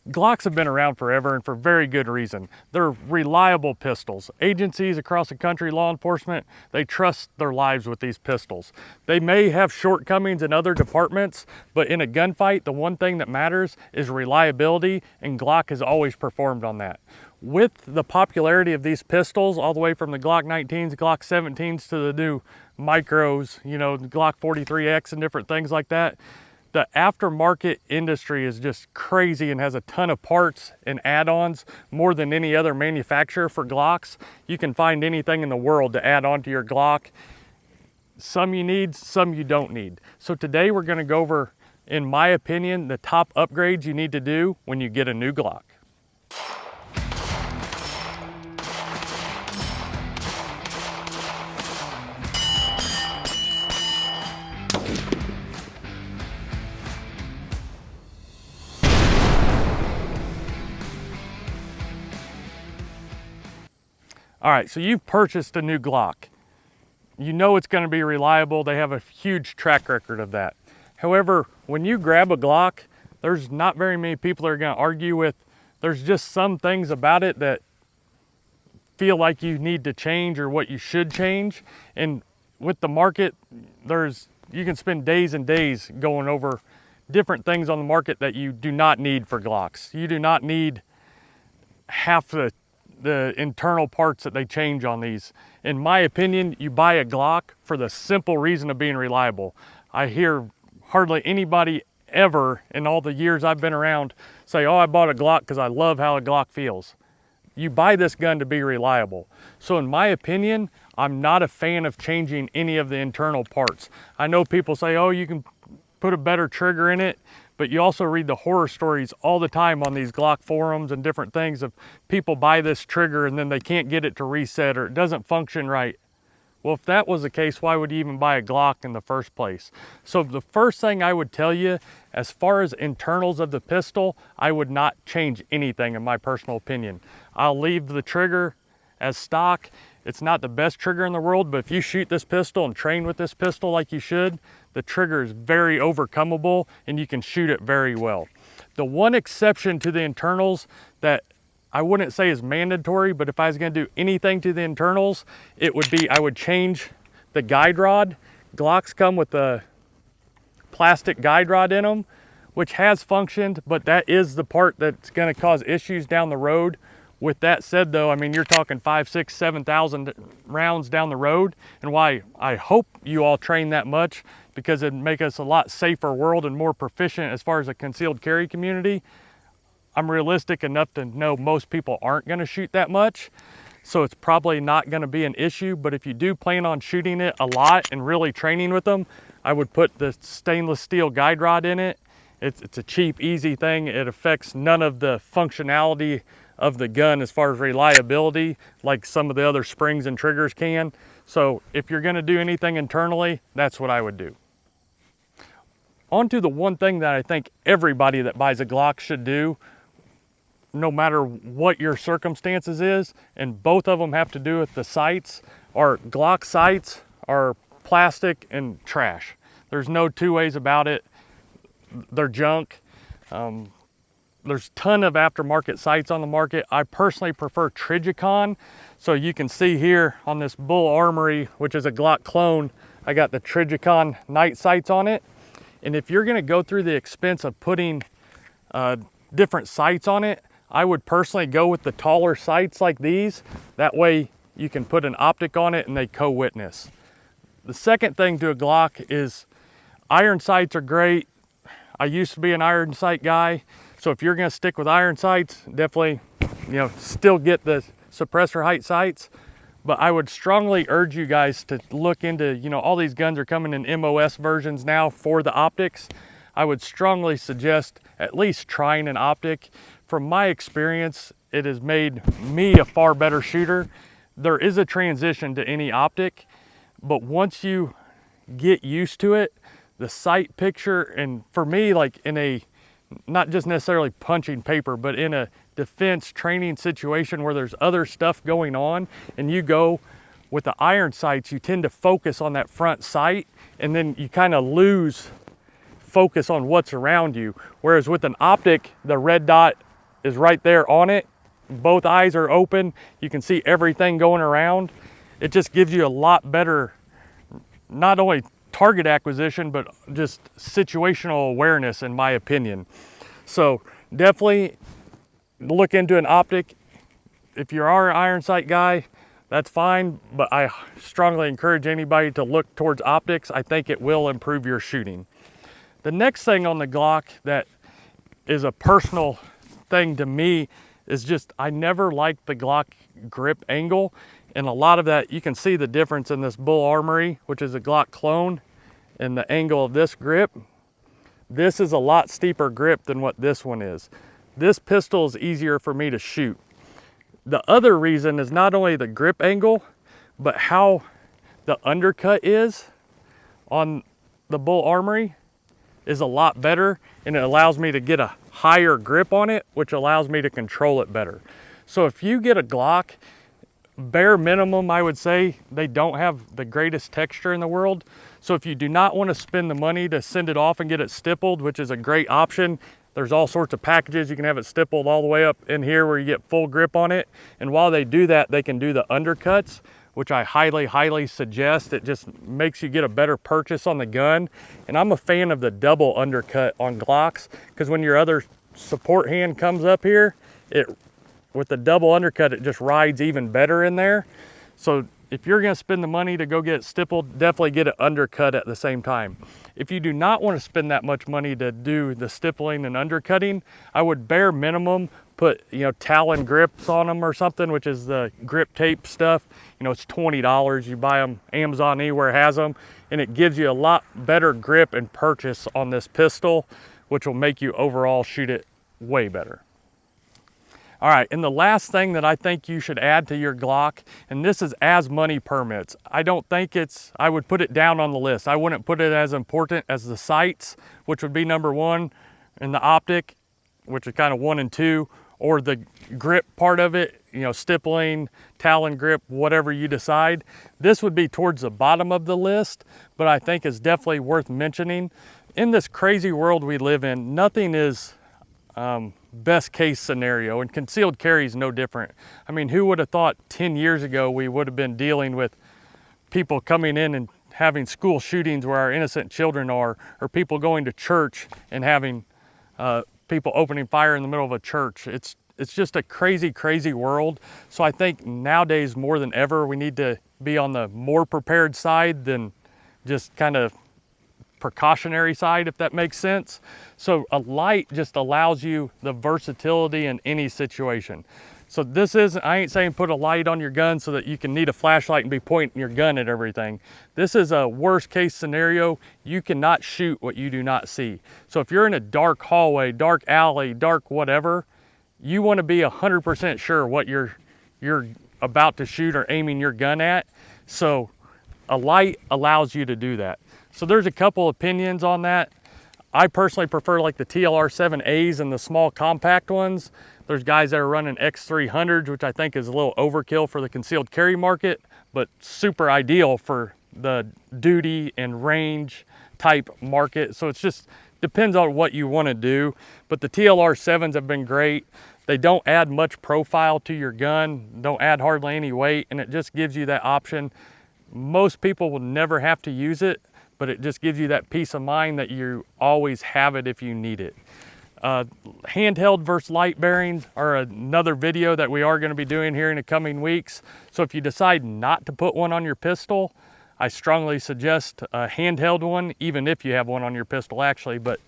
Glocks have been around forever and for very good reason. They're reliable pistols. Agencies across the country, law enforcement, they trust their lives with these pistols. They may have shortcomings in other departments, but in a gunfight, the one thing that matters is reliability, and Glock has always performed on that. With the popularity of these pistols, all the way from the Glock 19s, Glock 17s to the new micros, you know, the Glock 43X and different things like that, the aftermarket industry is just crazy and has a ton of parts and add-ons more than any other manufacturer for Glocks. You can find anything in the world to add on to your Glock. Some you need, some you don't need. So today we're going to go over, in my opinion, the top upgrades you need to do when you get a new Glock. All right, so you've purchased a new Glock. You know it's going to be reliable. They have a huge track record of that. However, when you grab a Glock, there's not very many people that are going to argue with. There's just some things about it that feel like you need to change or what you should change. And with the market, you can spend days and days going over different things on the market that you do not need for Glocks. You do not need half the internal parts that they change on these. In my opinion, you buy a Glock for the simple reason of being reliable. I hear hardly anybody ever in all the years I've been around say, oh, I bought a Glock because I love how a Glock feels. You buy this gun to be reliable. So in my opinion, I'm not a fan of changing any of the internal parts. I know people say, oh, you can put a better trigger in it, but you also read the horror stories all the time on these Glock forums and different things of people buy this trigger and then they can't get it to reset or it doesn't function right. Well, if that was the case, why would you even buy a Glock in the first place? So the first thing I would tell you, as far as internals of the pistol, I would not change anything in my personal opinion. I'll leave the trigger as stock. It's not the best trigger in the world, but if you shoot this pistol and train with this pistol like you should, the trigger is very overcomable and you can shoot it very well. The one exception to the internals that I wouldn't say is mandatory, but if I was gonna do anything to the internals, it would be, I would change the guide rod. Glocks come with a plastic guide rod in them, which has functioned, but that is the part that's gonna cause issues down the road. With that said though, I mean, you're talking 5, 6, 7,000 rounds down the road, and why I hope you all train that much, because it'd make us a lot safer world and more proficient as far as a concealed carry community. I'm realistic enough to know most people aren't gonna shoot that much, so it's probably not gonna be an issue, but if you do plan on shooting it a lot and really training with them, I would put the stainless steel guide rod in it. It's a cheap, easy thing. It affects none of the functionality of the gun as far as reliability, like some of the other springs and triggers can. So if you're gonna do anything internally, that's what I would do. On to the one thing that I think everybody that buys a Glock should do, no matter what your circumstances is, and both of them have to do with the sights. Our Glock sights are plastic and trash. There's no two ways about it. They're junk. There's a ton of aftermarket sights on the market. I personally prefer Trigicon. So you can see here on this Bull Armory, which is a Glock clone, I got the Trigicon night sights on it. And if you're gonna go through the expense of putting different sights on it, I would personally go with the taller sights like these. That way you can put an optic on it and they co-witness. The second thing to a Glock is iron sights are great. I used to be an iron sight guy. So if you're gonna stick with iron sights, definitely, still get the suppressor height sights. But I would strongly urge you guys to look into, all these guns are coming in MOS versions now for the optics. I would strongly suggest at least trying an optic. From my experience, it has made me a far better shooter. There is a transition to any optic, but once you get used to it, the sight picture, and for me, like in a, not just necessarily punching paper, but in a defense training situation where there's other stuff going on and you go with the iron sights, you tend to focus on that front sight and then you kind of lose focus on what's around you. Whereas with an optic, the red dot is right there on it. Both eyes are open. You can see everything going around. It just gives you a lot better, not only target acquisition, but just situational awareness, in my opinion. So definitely look into an optic. If you are an iron sight guy, that's fine, but I strongly encourage anybody to look towards optics. I think it will improve your shooting. The next thing on the Glock that is a personal thing to me is just, I never liked the Glock grip angle. And a lot of that, you can see the difference in this Bull Armory, which is a Glock clone, and the angle of this grip. This is a lot steeper grip than what this one is. This pistol is easier for me to shoot. The other reason is not only the grip angle, but how the undercut is on the Bull Armory is a lot better, and it allows me to get a higher grip on it, which allows me to control it better. So if you get a Glock, bare minimum, I would say they don't have the greatest texture in the world. So if you do not want to spend the money to send it off and get it stippled, which is a great option, there's all sorts of packages. You can have it stippled all the way up in here where you get full grip on it. And while they do that, they can do the undercuts, which I highly, highly suggest. It just makes you get a better purchase on the gun. And I'm a fan of the double undercut on Glocks, because when your other support hand comes up here, with the double undercut, it just rides even better in there. So if you're gonna spend the money to go get it stippled, definitely get it undercut at the same time. If you do not want to spend that much money to do the stippling and undercutting, I would bare minimum put, Talon grips on them or something, which is the grip tape stuff. It's $20. You buy them, Amazon, anywhere has them, and it gives you a lot better grip and purchase on this pistol, which will make you overall shoot it way better. All right, and the last thing that I think you should add to your Glock, and this is as money permits. I don't think I would put it down on the list. I wouldn't put it as important as the sights, which would be number one, and the optic, which is kind of 1 and 2, or the grip part of it, stippling, Talon grip, whatever you decide. This would be towards the bottom of the list, but I think is definitely worth mentioning. In this crazy world we live in, nothing is best case scenario, and concealed carry is no different. I mean, who would have thought 10 years ago we would have been dealing with people coming in and having school shootings where our innocent children are, or people going to church and having people opening fire in the middle of a church. It's just a crazy, crazy world. So I think nowadays more than ever, we need to be on the more prepared side than just kind of precautionary side, if that makes sense. So a light just allows you the versatility in any situation. So I ain't saying put a light on your gun so that you can need a flashlight and be pointing your gun at everything. This is a worst case scenario. You cannot shoot what you do not see. So if you're in a dark hallway, dark alley, dark whatever, you want to be 100% sure what you're about to shoot or aiming your gun at. So a light allows you to do that. So there's a couple opinions on that. I personally prefer like the TLR7As and the small compact ones. There's guys that are running X300s, which I think is a little overkill for the concealed carry market, but super ideal for the duty and range type market. So it's just depends on what you want to do. But the TLR7s have been great. They don't add much profile to your gun, don't add hardly any weight, and it just gives you that option. Most people will never have to use it, but it just gives you that peace of mind that you always have it if you need it. Handheld versus light bearings are another video that we are going to be doing here in the coming weeks. So if you decide not to put one on your pistol, I strongly suggest a handheld one, even if you have one on your pistol actually, but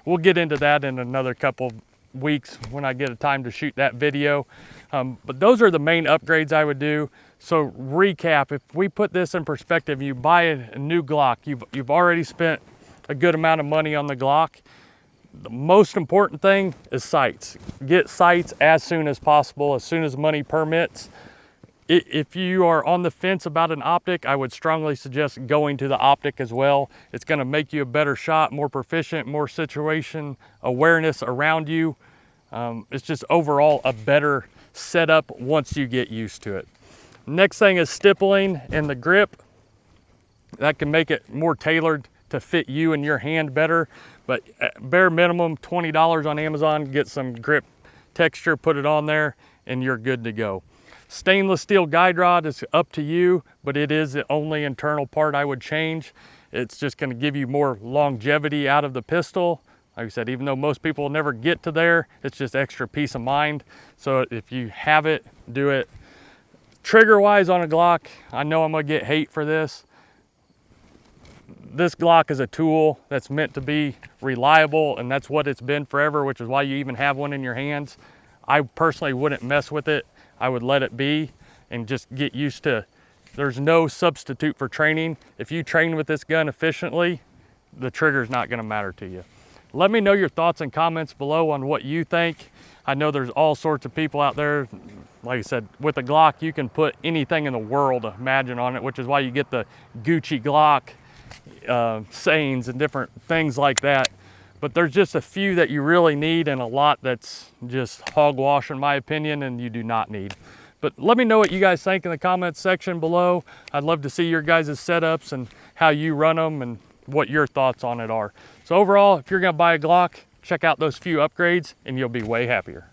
we'll get into that in another couple weeks when I get a time to shoot that video. But those are the main upgrades I would do. So recap, if we put this in perspective, you buy a new Glock, you've already spent a good amount of money on the Glock. The most important thing is sights. Get sights as soon as possible, as soon as money permits. If you are on the fence about an optic, I would strongly suggest going to the optic as well. It's gonna make you a better shot, more proficient, more situation awareness around you. It's just overall a better setup once you get used to it. Next thing is stippling and the grip. That can make it more tailored to fit you and your hand better. But at bare minimum, $20 on Amazon, get some grip texture, put it on there, and you're good to go. Stainless steel guide rod is up to you, but it is the only internal part I would change. It's just going to give you more longevity out of the pistol. Like I said, even though most people will never get to there, it's just extra peace of mind. So if you have it, do it. Trigger wise on a Glock, I know I'm going to get hate for this. This Glock is a tool that's meant to be reliable, and that's what it's been forever, which is why you even have one in your hands. I personally wouldn't mess with it. I would let it be and just get used to, there's no substitute for training. If you train with this gun efficiently, the trigger's not gonna matter to you. Let me know your thoughts and comments below on what you think. I know there's all sorts of people out there. Like I said, with a Glock, you can put anything in the world, imagine, on it, which is why you get the Gucci Glock sayings and different things like that. But there's just a few that you really need and a lot that's just hogwash in my opinion and you do not need. But let me know what you guys think in the comments section below. I'd love to see your guys' setups and how you run them and what your thoughts on it are. So overall, if you're gonna buy a Glock, check out those few upgrades and you'll be way happier.